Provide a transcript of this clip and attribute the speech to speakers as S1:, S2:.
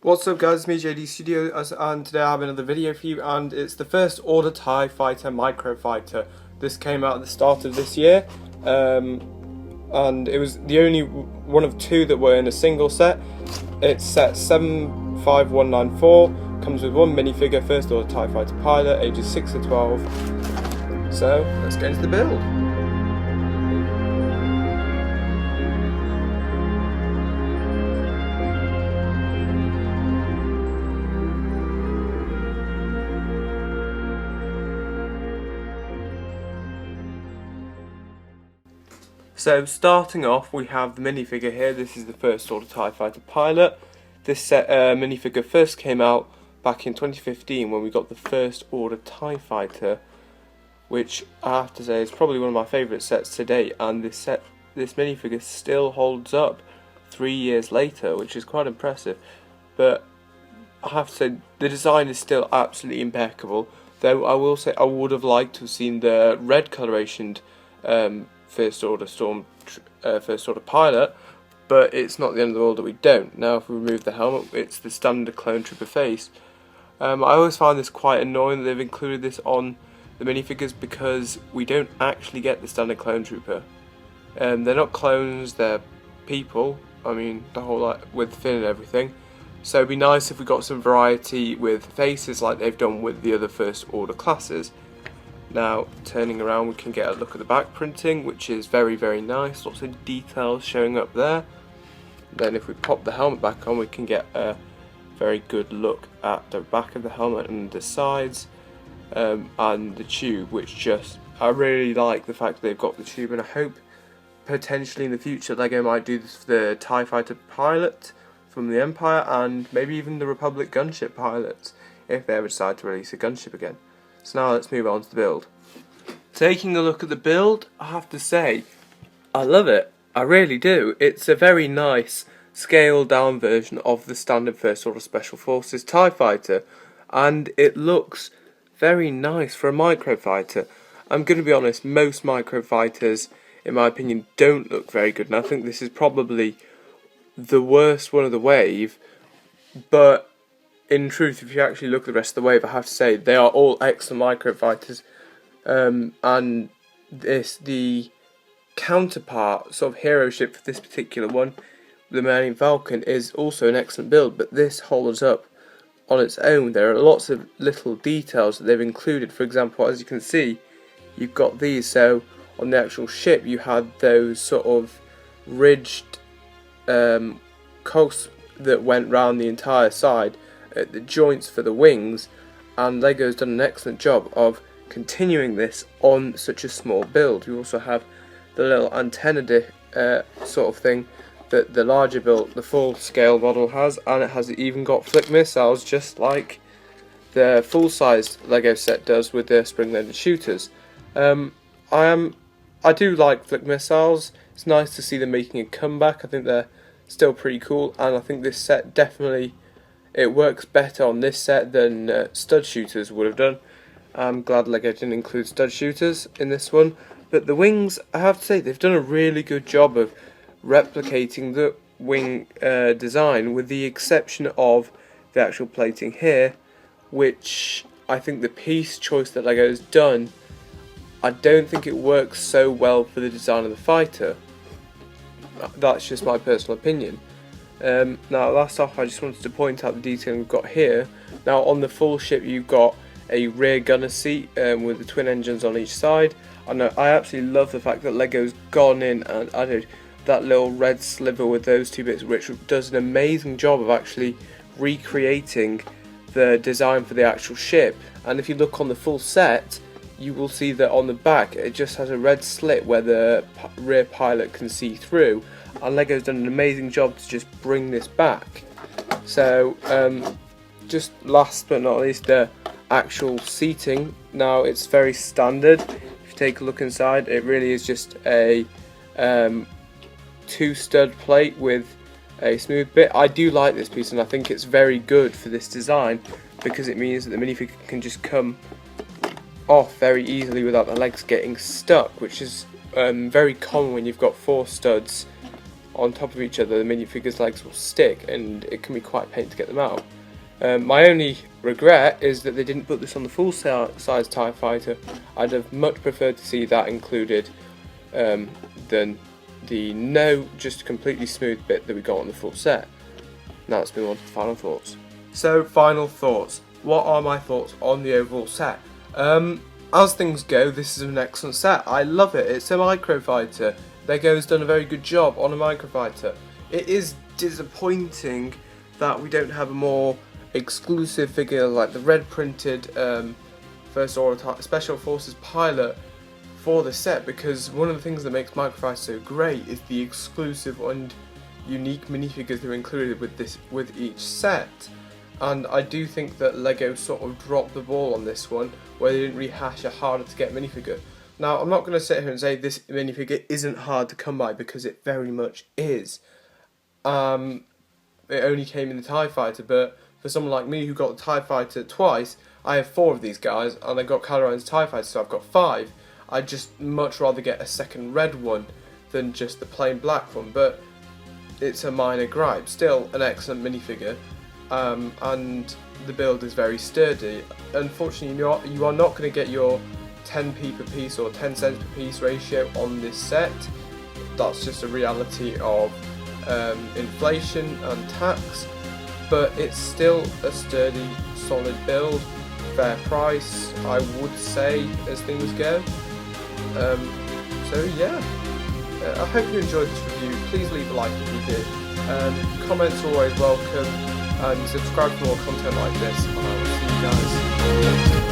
S1: What's up guys, it's me JD Studios and today I have another video for you, and it's the first order TIE Fighter Microfighter. This came out at the start of this year and it was the only one of two that were in a single set. It's set 75194, comes with one minifigure, first order TIE Fighter pilot, ages 6 to 12. So let's get into the build. So starting off, we have the minifigure here. This is the first order TIE Fighter pilot. This set minifigure first came out back in 2015 when we got the first order TIE Fighter, which I have to say is probably one of my favourite sets to date, and this minifigure still holds up 3 years later, which is quite impressive. But I have to say the design is still absolutely impeccable, though I will say I would have liked to have seen the red colorationed first order pilot, but it's not the end of the world that we don't. Now if we remove the helmet, it's the standard clone trooper face. I always find this quite annoying that they've included this on the minifigures, because we don't actually get the standard clone trooper. They're not clones, they're people. I mean, the whole lot with Finn and everything. So it'd be nice if we got some variety with faces like they've done with the other first order classes. Now, turning around, we can get a look at the back printing, which is very, very nice. Lots of details showing up there. Then if we pop the helmet back on, we can get a very good look at the back of the helmet and the sides, and the tube, which I really like the fact that they've got the tube, and I hope potentially in the future LEGO might do this for the TIE Fighter pilot from the Empire, and maybe even the Republic gunship pilots, if they ever decide to release a gunship again. So now let's move on to the build. Taking a look at the build, I have to say, I love it. I really do. It's a very nice, scaled down version of the standard First Order Special Forces TIE Fighter, and it looks very nice for a Microfighter. I'm going to be honest, most Microfighters, in my opinion, don't look very good, and I think this is probably the worst one of the wave, but in truth, if you actually look at the rest of the wave, I have to say they are all excellent Microfighters, and the counterpart sort of hero ship for this particular one, the Millennium Falcon, is also an excellent build, but this holds up on its own. There are lots of little details that they've included. For example, as you can see, you've got these. So on the actual ship, you had those sort of ridged cogs that went round the entire side at the joints for the wings, and LEGO's done an excellent job of continuing this on such a small build. You also have the little antenna sort of thing that the larger build, the full scale model has, and it has even got flick missiles just like the full sized LEGO set does with their spring loaded shooters. I do like flick missiles. It's nice to see them making a comeback. I think they're still pretty cool, and I think this set definitely, it works better on this set than stud shooters would have done. I'm glad LEGO didn't include stud shooters in this one. But the wings, I have to say, they've done a really good job of replicating the wing design, with the exception of the actual plating here, which I think the piece choice that LEGO's done, I don't think it works so well for the design of the fighter. That's just my personal opinion. Now last off, I just wanted to point out the detailing we've got here. Now on the full ship, you've got a rear gunner seat with the twin engines on each side. And I absolutely love the fact that LEGO's gone in and added that little red sliver with those two bits, which does an amazing job of actually recreating the design for the actual ship. And if you look on the full set, you will see that on the back it just has a red slit where the rear pilot can see through, and LEGO's done an amazing job to just bring this back. So just last but not least, the actual seating. Now it's very standard. If you take a look inside, it really is just a 2 stud plate with a smooth bit. I do like this piece, and I think it's very good for this design, because it means that the minifigure can just come off very easily without the legs getting stuck, which is very common when you've got 4 studs on top of each other, the minifigure's legs will stick, and it can be quite a pain to get them out. My only regret is that they didn't put this on the full size TIE Fighter. I'd have much preferred to see that included than the just completely smooth bit that we got on the full set. Now let's move on to the final thoughts. So, final thoughts. What are my thoughts on the overall set? As things go, this is an excellent set. I love it. It's a Microfighter. Lego's done a very good job on a Microfighter. It is disappointing that we don't have a more exclusive figure like the red printed First Order Special Forces pilot for the set, because one of the things that makes Microfighter so great is the exclusive and unique minifigures that are included with each set. And I do think that Lego sort of dropped the ball on this one, where they didn't rehash a harder to get minifigure. Now, I'm not going to sit here and say this minifigure isn't hard to come by, because it very much is. It only came in the TIE Fighter, but for someone like me who got the TIE Fighter twice, I have 4 of these guys, and I got Kylo Ren's TIE Fighter, so I've got 5. I'd just much rather get a second red one than just the plain black one, but it's a minor gripe. Still an excellent minifigure. And the build is very sturdy. Unfortunately, you are not going to get your 10p per piece or 10 cents per piece ratio on this set. That's just a reality of inflation and tax, but it's still a sturdy, solid build, fair price, I would say, as things go. So yeah, I hope you enjoyed this review. Please leave a like if you did. Comments are always welcome. And subscribe for more content like this, and I will see you guys next time.